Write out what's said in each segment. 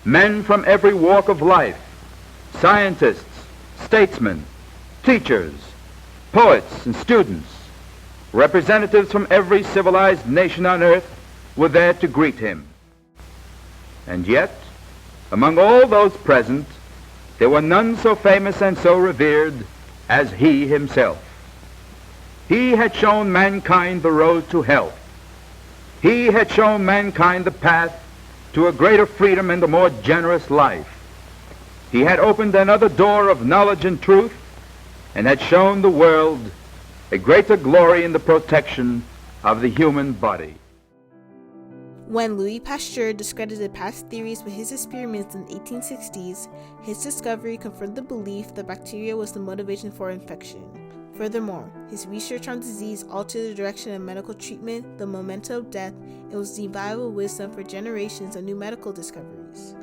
Men from every walk of life, scientists, statesmen, teachers, poets and students, representatives from every civilized nation on earth were there to greet him. And yet, among all those present, there were none so famous and so revered as he himself. He had shown mankind the road to health. He had shown mankind the path to a greater freedom and a more generous life. He had opened another door of knowledge and truth and had shown the world a greater glory in the protection of the human body. When Louis Pasteur discredited past theories with his experiments in the 1860s, his discovery confirmed the belief that bacteria was the motivation for infection. Furthermore, his research on disease altered the direction of medical treatment, the momentum of death, and was the invaluable wisdom for generations of new medical discoveries.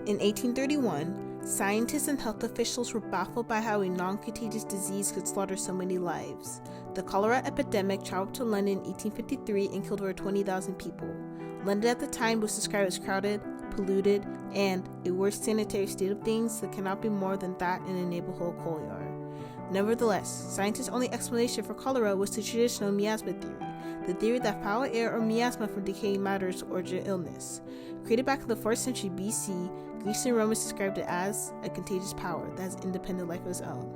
In 1831, scientists and health officials were baffled by how a non-contagious disease could slaughter so many lives. The cholera epidemic traveled to London in 1853 and killed over 20,000 people. London at the time was described as crowded, polluted, and a worse sanitary state of things that cannot be more than that in a neighborhood coal yard. Nevertheless, scientists' only explanation for cholera was the traditional miasma theory, the theory that foul air or miasma from decaying matters originated illness. Created back in the 4th century BC, Greeks and Romans described it as a contagious power that has independent life of its own.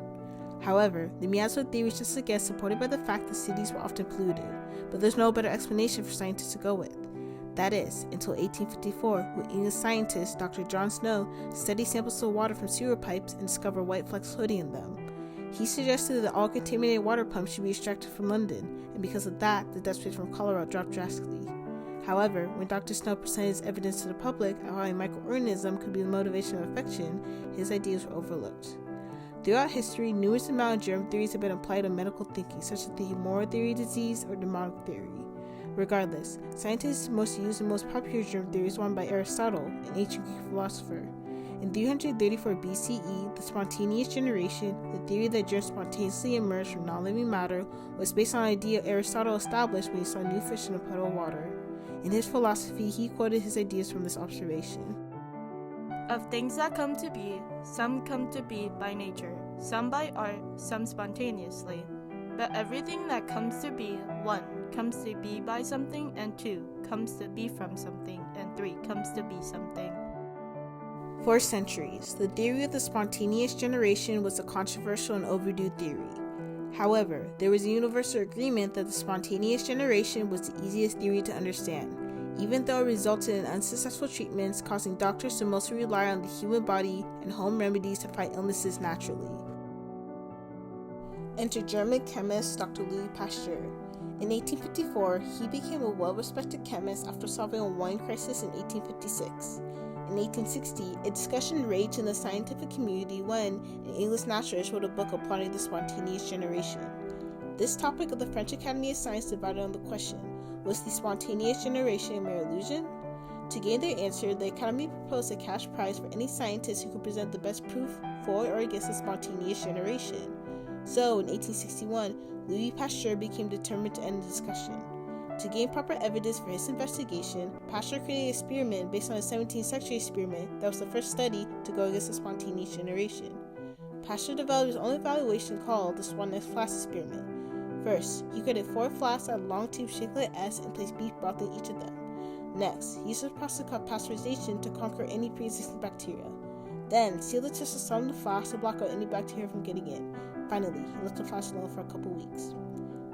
However, the miasma theory is just again supported by the fact that cities were often polluted, but there's no better explanation for scientists to go with. That is, until 1854, when English scientist Dr. John Snow studied samples of water from sewer pipes and discovered white flecks floating in them. He suggested that all contaminated water pumps should be extracted from London, and because of that, the death rate from cholera dropped drastically. However, when Dr. Snow presented his evidence to the public of how a microorganism could be the motivation of infection, his ideas were overlooked. Throughout history, numerous amount of germ theories have been applied to medical thinking, such as the humoral theory of disease or demonic theory. Regardless, scientists most used and most popular germ theory is one by Aristotle, an ancient Greek philosopher. In 334 BCE, the spontaneous generation, the theory that germs spontaneously emerge from non-living matter, was based on an idea Aristotle established when he saw new fish in a puddle of water. In his philosophy, he quoted his ideas from this observation. Of things that come to be, some come to be by nature, some by art, some spontaneously. But everything that comes to be, 1, comes to be by something, and 2, comes to be from something, and 3, comes to be something. For centuries, the theory of the spontaneous generation was a controversial and overdue theory. However, there was a universal agreement that the spontaneous generation was the easiest theory to understand, even though it resulted in unsuccessful treatments, causing doctors to mostly rely on the human body and home remedies to fight illnesses naturally. Enter German chemist Dr. Louis Pasteur. In 1854, he became a well-respected chemist after solving a wine crisis in 1856. In 1860, a discussion raged in the scientific community when an English naturalist wrote a book upon the spontaneous generation. This topic of the French Academy of Science divided on the question, was the spontaneous generation a mere illusion? To gain their answer, the Academy proposed a cash prize for any scientist who could present the best proof for or against the spontaneous generation. So, in 1861, Louis Pasteur became determined to end the discussion. To gain proper evidence for his investigation, Pasteur created an experiment based on a 17th century experiment that was the first study to go against the spontaneous generation. Pasteur developed his own evaluation called the Swan-Ness flask experiment. First, he created 4 flasks at a long tube shaped like S and placed beef broth in each of them. Next, he used a process called pasteurization to conquer any pre-existing bacteria. Then, sealed the test of the flask to block out any bacteria from getting in. Finally, he left the flask alone for a couple weeks.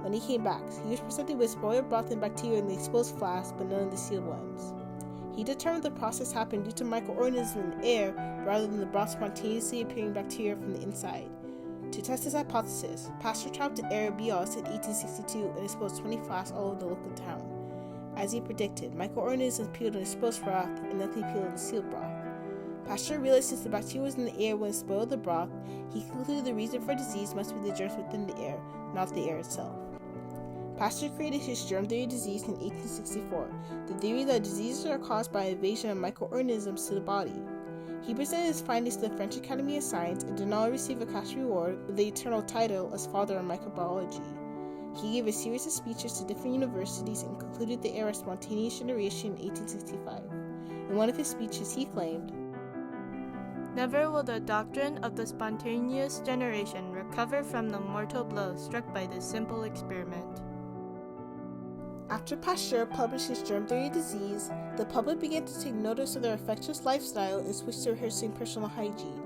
When he came back, he was presented with spoiled broth and bacteria in the exposed flasks, but none in the sealed ones. He determined the process happened due to microorganisms in the air rather than the broth spontaneously appearing bacteria from the inside. To test his hypothesis, Pasteur traveled to Arabios in 1862 and exposed 20 flasks all over the local town. As he predicted, microorganisms peeled in exposed broth and nothing peeled in the sealed broth. Pasteur realized since the bacteria was in the air when it spoiled the broth, he concluded the reason for disease must be the germs within the air, not the air itself. Pasteur created his germ theory of disease in 1864, the theory that diseases are caused by invasion of microorganisms to the body. He presented his findings to the French Academy of Science and did not receive a cash reward with the eternal title as Father of Microbiology. He gave a series of speeches to different universities and concluded the era of spontaneous generation in 1865. In one of his speeches, he claimed, "Never will the doctrine of the spontaneous generation recover from the mortal blow struck by this simple experiment." After Pasteur published his germ theory of disease, the public began to take notice of their infectious lifestyle and switched to rehearsing personal hygiene.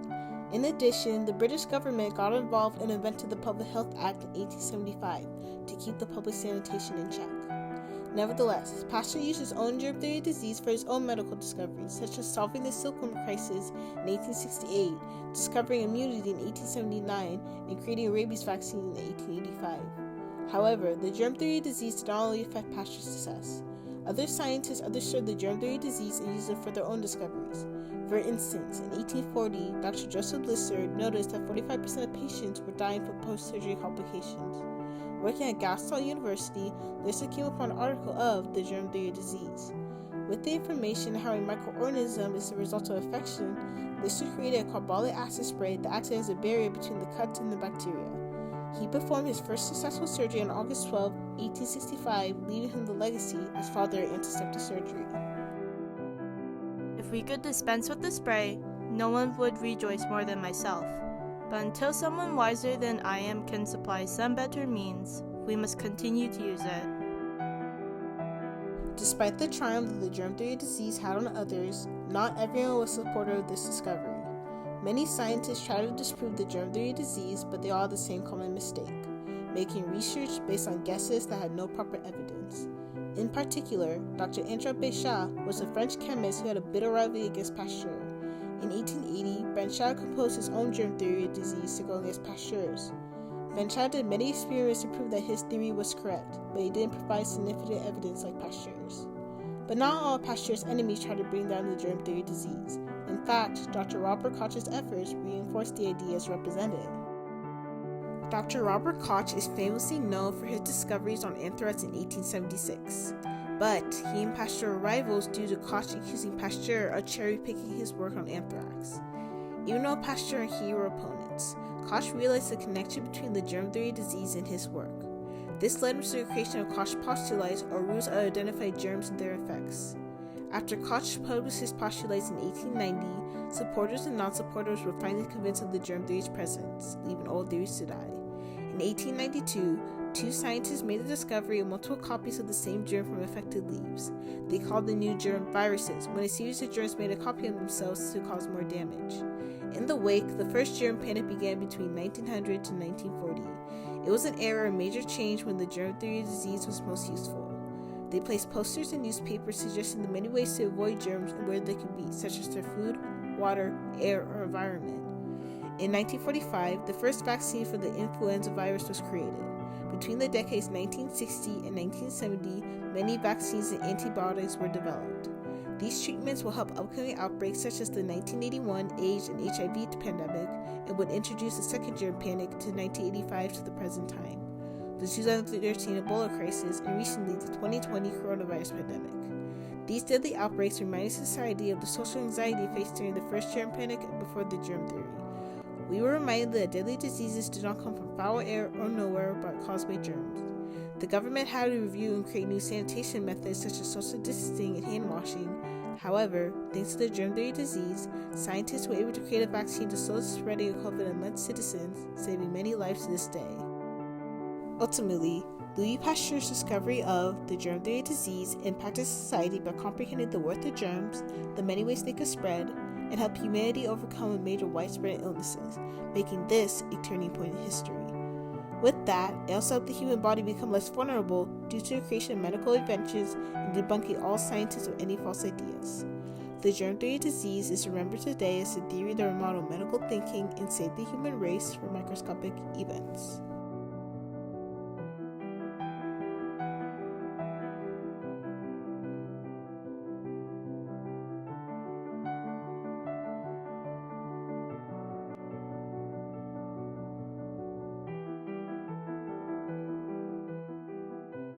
In addition, the British government got involved and invented the Public Health Act in 1875 to keep the public sanitation in check. Nevertheless, Pasteur used his own germ theory of disease for his own medical discoveries, such as solving the silkworm crisis in 1868, discovering immunity in 1879, and creating a rabies vaccine in 1885. However, the germ theory of disease did not only affect Pasteur's success. Other scientists understood the germ theory of disease and used it for their own discoveries. For instance, in 1840, Dr. Joseph Lister noticed that 45% of patients were dying from post-surgery complications. Working at Gastalt University, Lister came upon an article of the germ theory of disease. With the information on how a microorganism is the result of infection, Lister created a carbolic acid spray that acted as a barrier between the cuts and the bacteria. He performed his first successful surgery on August 12, 1865, leaving him the legacy as father of antiseptic surgery. If we could dispense with the spray, no one would rejoice more than myself. But until someone wiser than I am can supply some better means, we must continue to use it. Despite the triumph that the germ theory of disease had on others, not everyone was supportive of this discovery. Many scientists try to disprove the germ theory of disease, but they all had the same common mistake, making research based on guesses that had no proper evidence. In particular, Dr. André Béchat was a French chemist who had a bitter rivalry against Pasteur. In 1880, Béchat composed his own germ theory of disease to go against Pasteur's. Béchat did many experiments to prove that his theory was correct, but he didn't provide significant evidence like Pasteur's. But not all Pasteur's enemies tried to bring down the germ theory of disease. In fact, Dr. Robert Koch's efforts reinforced the ideas represented. Dr. Robert Koch is famously known for his discoveries on anthrax in 1876, but he and Pasteur were rivals due to Koch accusing Pasteur of cherry-picking his work on anthrax. Even though Pasteur and he were opponents, Koch realized the connection between the germ theory of disease and his work. This led to the creation of Koch postulates, or rules that identify germs and their effects. After Koch published his postulates in 1890, supporters and non-supporters were finally convinced of the germ theory's presence, leaving old theories to die. In 1892, two scientists made the discovery of multiple copies of the same germ from affected leaves. They called the new germ viruses, when a series of germs made a copy of themselves to cause more damage. In the wake, the first germ panic began between 1900 to 1940. It was an era of major change when the germ theory of disease was most useful. They placed posters in newspapers suggesting the many ways to avoid germs and where they could be, such as their food, water, air, or environment. In 1945, the first vaccine for the influenza virus was created. Between the decades 1960 and 1970, many vaccines and antibiotics were developed. These treatments will help upcoming outbreaks such as the 1981 AIDS and HIV pandemic, and would introduce a second germ panic to 1985 to the present time, the 2013 Ebola crisis, and recently the 2020 coronavirus pandemic. These deadly outbreaks reminded society of the social anxiety faced during the first germ panic and before the germ theory. We were reminded that deadly diseases do not come from foul air or nowhere but caused by germs. The government had to review and create new sanitation methods such as social distancing and hand washing. However, thanks to the germ theory disease, scientists were able to create a vaccine to slow the spreading of COVID among citizens, saving many lives to this day. Ultimately, Louis Pasteur's discovery of the germ theory disease impacted society by comprehending the worth of germs, the many ways they could spread, and help humanity overcome major widespread illnesses, making this a turning point in history. With that, it also helped the human body become less vulnerable due to the creation of medical inventions and debunking all scientists of any false ideas. The germ theory disease is remembered today as a theory that remodeled medical thinking and saved the human race from microscopic events.